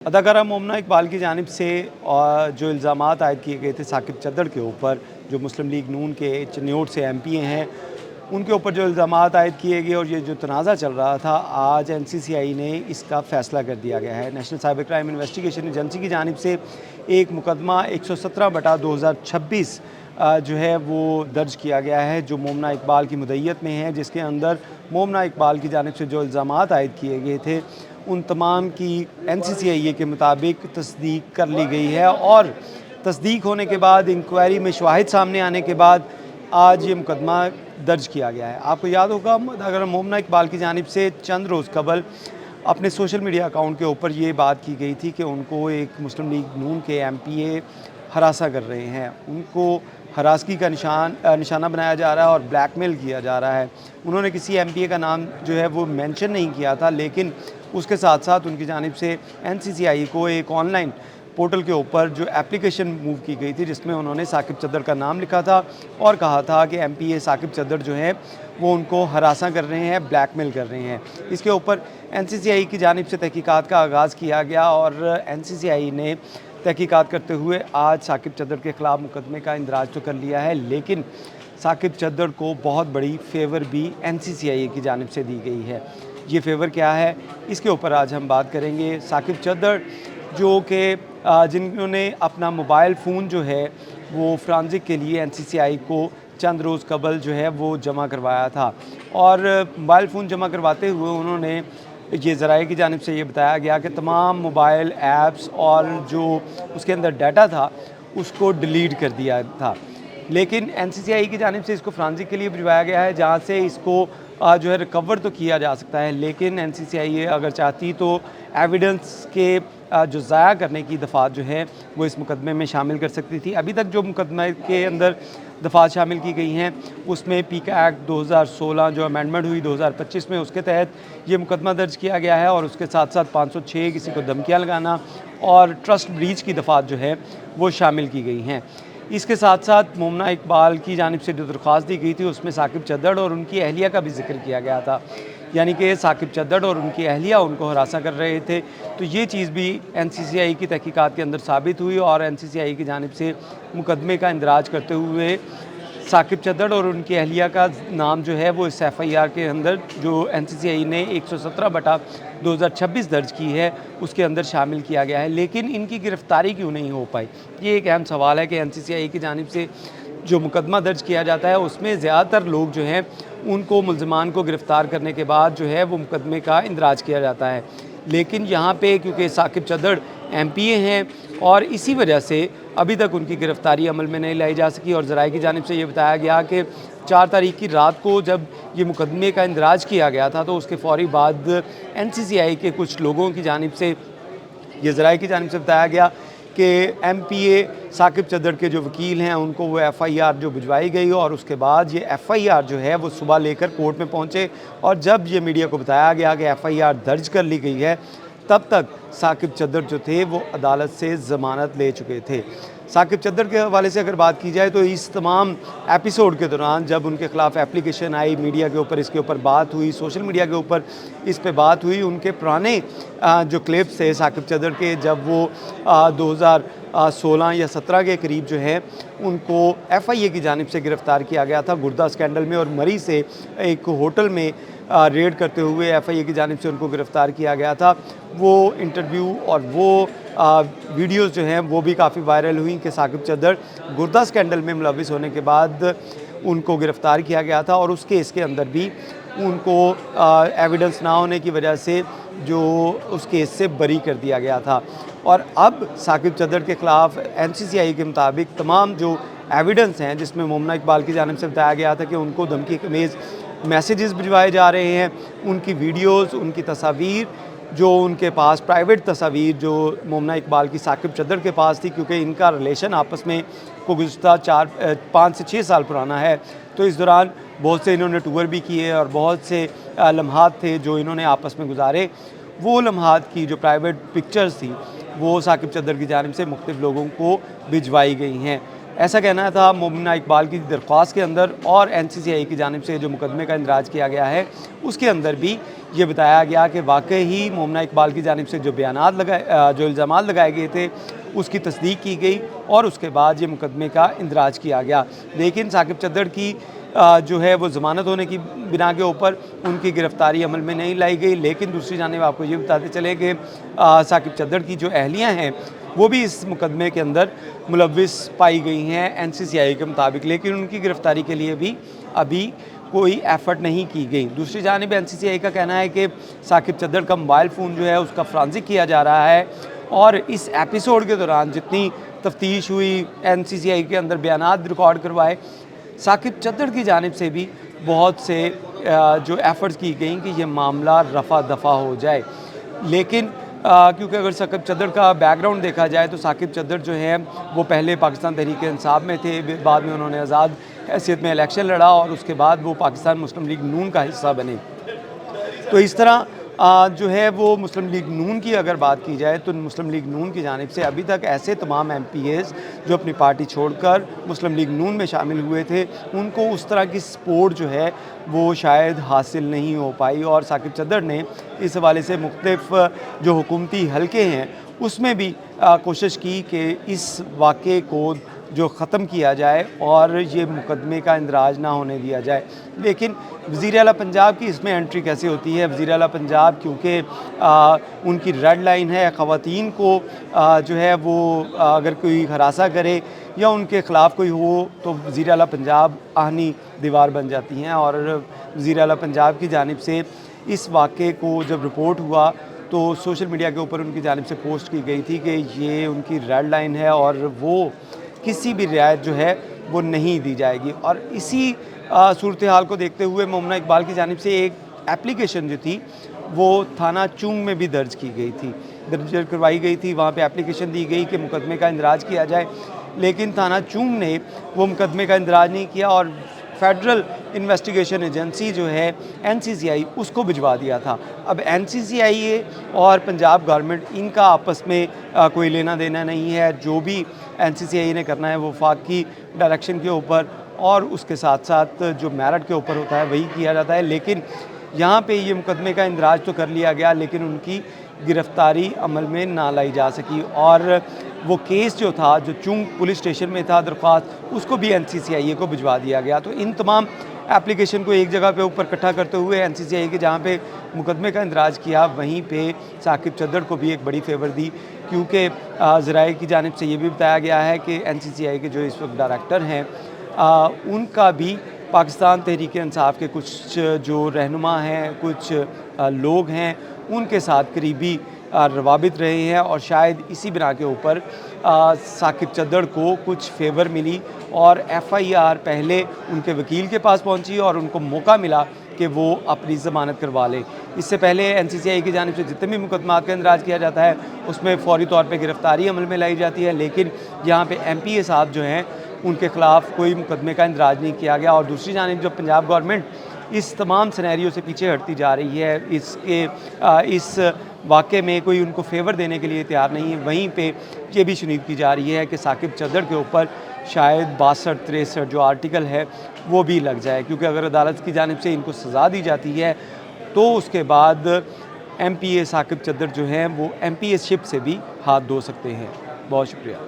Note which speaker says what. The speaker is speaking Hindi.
Speaker 1: अदाकारा मोमना इकबाल की जानिब से जो इल्ज़ामात आयद किए गए थे साकिब चद्दड़ के ऊपर, जो मुस्लिम लीग नून के चिन्योट से एमपी हैं, उनके ऊपर जो इल्ज़ामात आयद किए गए और ये जो तनाज़ा चल रहा था, आज एनसीसीआई ने इसका फ़ैसला कर दिया गया है। National cyber crime investigation agency की जानिब से एक मुकदमा 117/2026 जो है वो दर्ज किया गया है, जो मोमना इकबाल की मुद्दईयत में है, जिसके अंदर मोमना इकबाल की जानिब से जो इल्ज़ामात आयद किए गए थे उन तमाम की एनसीसीआई के मुताबिक तस्दीक कर ली गई है। और तस्दीक होने के बाद इंक्वायरी में शवाहिद सामने आने के बाद आज ये मुकदमा दर्ज किया गया है। आपको याद होगा, अगर मोमना इकबाल की जानिब से चंद रोज़ कबल अपने सोशल मीडिया अकाउंट के ऊपर ये बात की गई थी कि उनको एक मुस्लिम लीग नून के एमपीए हरासा कर रहे हैं, उनको हरासगी का निशाना बनाया जा रहा है और ब्लैकमेल किया जा रहा है। उन्होंने किसी एमपीए का नाम जो है वो मेंशन नहीं किया था, लेकिन उसके साथ साथ उनकी जानिब से एनसीसीआई को एक ऑनलाइन पोर्टल के ऊपर जो एप्लीकेशन मूव की गई थी, जिसमें उन्होंने साकिब चद्दड़ का नाम लिखा था और कहा था कि एमपीए साकिब चद्दड़ जो हैं वो उनको हरासा कर रहे हैं, ब्लैकमेल कर रहे हैं। इसके ऊपर एनसीसीआई की जानिब से तहकीकात का आगाज़ किया गया और एनसीसीआई ने तहकीकात करते हुए आज साकिब चद्दड़ के ख़िलाफ़ मुकदमे का इंदराज तो कर लिया है, लेकिन साकिब चद्दड़ को बहुत बड़ी फेवर भी एनसीसीआई की जानिब से दी गई है। ये फेवर क्या है, इसके ऊपर आज हम बात करेंगे। साकिब चद्दड़ जो कि जिन्होंने अपना मोबाइल फ़ोन जो है वो फ्रांजिक के लिए एनसीसीआई को चंद रोज़ कबल जो है वो जमा करवाया था, और मोबाइल फ़ोन जमा करवाते हुए उन्होंने ये ज़राए की जानिब से ये बताया गया कि तमाम मोबाइल ऐप्स और जो उसके अंदर डाटा था उसको डिलीट कर दिया था। लेकिन एनसीसीआई की जानिब से इसको फ्रांजिक के लिए भिजवाया गया है, जहाँ से इसको जो है रिकवर तो किया जा सकता है, लेकिन एनसीसीआई अगर चाहती तो एविडेंस के जो ज़ाया करने की दफ़ात जो है वो इस मुकदमे में शामिल कर सकती थी। अभी तक जो मुकदमे के अंदर दफ़ात शामिल की गई हैं उसमें पीका एक्ट 2016 जो अमेंडमेंट हुई 2025 में, उसके तहत ये मुकदमा दर्ज किया गया है, और उसके साथ साथ 506 किसी को धमकियाँ लगाना और ट्रस्ट ब्रीच की दफ़ात जो है वो शामिल की गई हैं। इसके साथ साथ मोमना इकबाल की जानिब से जो दरख्वास्त दी गई थी उसमें साकिब चद्दड़ और उनकी अहलिया का भी जिक्र किया गया था, यानी कि साकिब चद्दड़ और उनकी अहलिया उनको हरासा कर रहे थे। तो ये चीज़ भी एनसीसीआई की तहकीकात के अंदर साबित हुई और एनसीसीआई की जानिब से मुकदमे का इंदराज करते हुए साकिब चद्दड़ और उनकी अहलिया का नाम जो है वो इस एफआईआर के अंदर जो एनसीसीआई ने 117/2026 दर्ज की है उसके अंदर शामिल किया गया है। लेकिन इनकी गिरफ़्तारी क्यों नहीं हो पाई, ये एक अहम सवाल है कि एनसीसीआई की जानिब से जो मुकदमा दर्ज किया जाता है उसमें ज़्यादातर लोग जो हैं उनको मुल्ज़मान को गिरफ़्तार करने के बाद जो है वो मुकदमे का इंदराज किया जाता है, लेकिन यहाँ पे क्योंकि साकिब चद्दड़ एमपीए हैं और इसी वजह से अभी तक उनकी गिरफ़्तारी अमल में नहीं लाई जा सकी। और ज़राए की जानिब से ये बताया गया कि 4 तारीख की रात को जब ये मुकदमे का इंदराज किया गया था तो उसके फ़ौरी बाद एनसीसीआई के कुछ लोगों की जानिब से ये ज़राए की जानिब से बताया गया कि एमपीए साकिब चद्दड़ के जो वकील हैं उनको वो एफआईआर जो भिजवाई गई, और उसके बाद ये एफआईआर जो है वो सुबह लेकर कोर्ट में पहुंचे, और जब ये मीडिया को बताया गया कि एफआईआर दर्ज कर ली गई है तब तक साकिब चद्दड़ जो थे वो अदालत से ज़मानत ले चुके थे। साकिब चद्दड़ के हवाले से अगर बात की जाए तो इस तमाम एपिसोड के दौरान जब उनके ख़िलाफ़ एप्लीकेशन आई, मीडिया के ऊपर इसके ऊपर बात हुई, सोशल मीडिया के ऊपर इस पे बात हुई, उनके पुराने जो क्लिप्स थे साकिब चद्दड़ के, जब वो 2016 या 17 के करीब जो है उनको एफआईए की जानिब से गिरफ़्तार किया गया था गुर्दा स्कैंडल में, और मरी से एक होटल में रेड करते हुए एफआईए की जानिब से उनको गिरफ़्तार किया गया था। वो इंटरव्यू और वो वीडियोज़ जो हैं वो भी काफ़ी वायरल हुई कि साकिब चद्दड़ गुर्दा स्कैंडल में मुलविस होने के बाद उनको गिरफ़्तार किया गया था, और उस केस के अंदर भी उनको एविडेंस ना होने की वजह से जो उस केस से बरी कर दिया गया था। और अब साकिब चद्दड़ के ख़िलाफ़ एनसीसीआई के मुताबिक तमाम जो एविडेंस हैं, जिसमें मोमना इकबाल की जानिब से बताया गया था कि उनको धमकी कमेज़ मैसेजेस भिजवाए जा रहे हैं, उनकी वीडियोज़, उनकी तस्वीर, जो उनके पास प्राइवेट तस्वीर जो मोमना इकबाल की साकिब चद्दड़ के पास थी, क्योंकि इनका रिलेशन आपस में को गुज़श्ता 5 से 6 साल पुराना है, तो इस दौरान बहुत से इन्होंने टूर भी किए और बहुत से लम्हात थे जो इन्होंने आपस में गुजारे। वो लम्हात की जो प्राइवेट पिक्चर्स थी वो साकिब चद्दड़ की जानिब से मुख्तलिफ़ लोगों को भिजवाई गई हैं। ऐसा कहना था मोमिना इकबाल की दरख्वास्त के अंदर, और NCCI की जानिब से जो मुकदमे का इंदराज किया गया है उसके अंदर भी ये बताया गया कि वाकई ही मोमिना इकबाल की जानिब से जो जो इल्ज़ामात लगाए गए थे उसकी तस्दीक की गई और उसके बाद ये मुकदमे का इंदराज किया गया। लेकिन साकिब चद्दड़ की जो है वो ज़मानत होने की बिना के ऊपर उनकी गिरफ़्तारी अमल में नहीं लाई गई। लेकिन दूसरी जानिब आपको ये बताते चले कि साकिब चद्दड़ की जो अहलियाँ हैं वो भी इस मुकदमे के अंदर मुलव्विस पाई गई हैं NCCI के मुताबिक, लेकिन उनकी गिरफ़्तारी के लिए भी अभी कोई एफ़र्ट नहीं की गई। दूसरी जानिब NCCI का कहना है कि साकिब चद्दड़ का मोबाइल फ़ोन जो है उसका फ़ॉरेंसिक किया जा रहा है और इस एपिसोड के दौरान जितनी तफ्तीश हुई, NCCI के अंदर बयानात रिकॉर्ड करवाए, साकिब चद्दड़ की जानिब से भी बहुत से जो एफ़र्ट्स की गई कि ये मामला रफ़ा दफ़ा हो जाए। लेकिन क्योंकि अगर साकिब चद्दड़ का बैकग्राउंड देखा जाए तो साकिब चद्दड़ जो है वो पहले पाकिस्तान तहरीक-ए-इंसाफ में थे, बाद में उन्होंने आज़ाद हैसियत में इलेक्शन लड़ा और उसके बाद वो पाकिस्तान मुस्लिम लीग नून का हिस्सा बने। तो इस तरह जो है वो मुस्लिम लीग नून की अगर बात की जाए तो मुस्लिम लीग नून की जानिब से अभी तक ऐसे तमाम MPAs जो अपनी पार्टी छोड़कर मुस्लिम लीग नून में शामिल हुए थे उनको उस तरह की सपोर्ट जो है वो शायद हासिल नहीं हो पाई। और साकिब चद्दड़ ने इस हवाले से मुख्तलिफ जो हुकूमती हलके हैं उसमें भी कोशिश की कि इस वाक़े को जो ख़त्म किया जाए और ये मुकदमे का इंदराज ना होने दिया जाए। लेकिन वज़ीर आला पंजाब की इसमें एंट्री कैसे होती है? वज़ीर आला पंजाब क्योंकि उनकी रेड लाइन है, ख़वातीन को जो है वो अगर कोई हरासा करे या उनके ख़िलाफ़ कोई हो तो वज़ीर आला पंजाब आहनी दीवार बन जाती हैं। और वज़ीर आला पंजाब की जानिब से इस वाक़े को जब रिपोर्ट हुआ तो सोशल मीडिया के ऊपर उनकी जानिब से पोस्ट की गई थी कि ये उनकी रेड लाइन है और वो किसी भी रियायत जो है वो नहीं दी जाएगी। और इसी सूरत हाल को देखते हुए मोमिना इकबाल की जानिब से एक एप्लीकेशन जो थी वो थाना चुंग में भी दर्ज की गई थी, दर्ज करवाई गई थी। वहाँ पे एप्लीकेशन दी गई कि मुकदमे का इंदराज किया जाए, लेकिन थाना चुंग ने वो मुकदमे का इंदराज नहीं किया और फेडरल इन्वेस्टिगेशन एजेंसी जो है NCCI उसको भिजवा दिया था। अब NCCI और पंजाब गवर्नमेंट इनका आपस में कोई लेना देना नहीं है। जो भी NCCI ने करना है वो वफाकी डायरेक्शन के ऊपर और उसके साथ साथ जो मेरिट के ऊपर होता है वही किया जाता है। लेकिन यहाँ पे ये मुकदमे का इंदराज तो कर लिया गया लेकिन उनकी गिरफ़्तारी अमल में ना लाई जा सकी और वो केस जो था जो चुंग पुलिस स्टेशन में था दरख्वास्त उसको भी NCCI को भिजवा दिया गया। तो इन तमाम एप्लीकेशन को एक जगह पे ऊपर इकट्ठा करते हुए NCCI के जहाँ पे मुकदमे का इंदराज किया वहीं पे साकिब चद्दड़ को भी एक बड़ी फेवर दी, क्योंकि ज़राए की जानिब से ये भी बताया गया है कि NCCI के जो इस वक्त डायरेक्टर हैं उनका भी पाकिस्तान तहरीक-ए-इंसाफ के कुछ जो रहनुमा हैं, कुछ लोग हैं उनके साथ करीबी रवाबित रहे हैं और शायद इसी बिना के ऊपर साकिब चद्दड़ को कुछ फेवर मिली और FIR पहले उनके वकील के पास पहुंची और उनको मौका मिला कि वो अपनी ज़मानत करवा लें। इससे पहले NCCI की जानिब से जितने भी मुकदमात का इंदराज किया जाता है उसमें फ़ौरी तौर पे गिरफ़्तारी अमल में लाई जाती है, लेकिन यहाँ पे MPA साहब जो हैं उनके ख़िलाफ़ कोई मुकदमे का इंदराज नहीं किया गया। और दूसरी जानिब जो पंजाब गवर्नमेंट इस तमाम सिनेरियो से पीछे हटती जा रही है, इस वाक़े में कोई उनको फेवर देने के लिए तैयार नहीं है। वहीं पे ये भी शुनीद की जा रही है कि साकिब चद्दड़ के ऊपर शायद 62-63 जो आर्टिकल है वो भी लग जाए, क्योंकि अगर अदालत की जानिब से इनको सज़ा दी जाती है तो उसके बाद MPA साकिब चद्दड़ जो हैं वो MPA शिप से भी हाथ धो सकते हैं। बहुत शुक्रिया।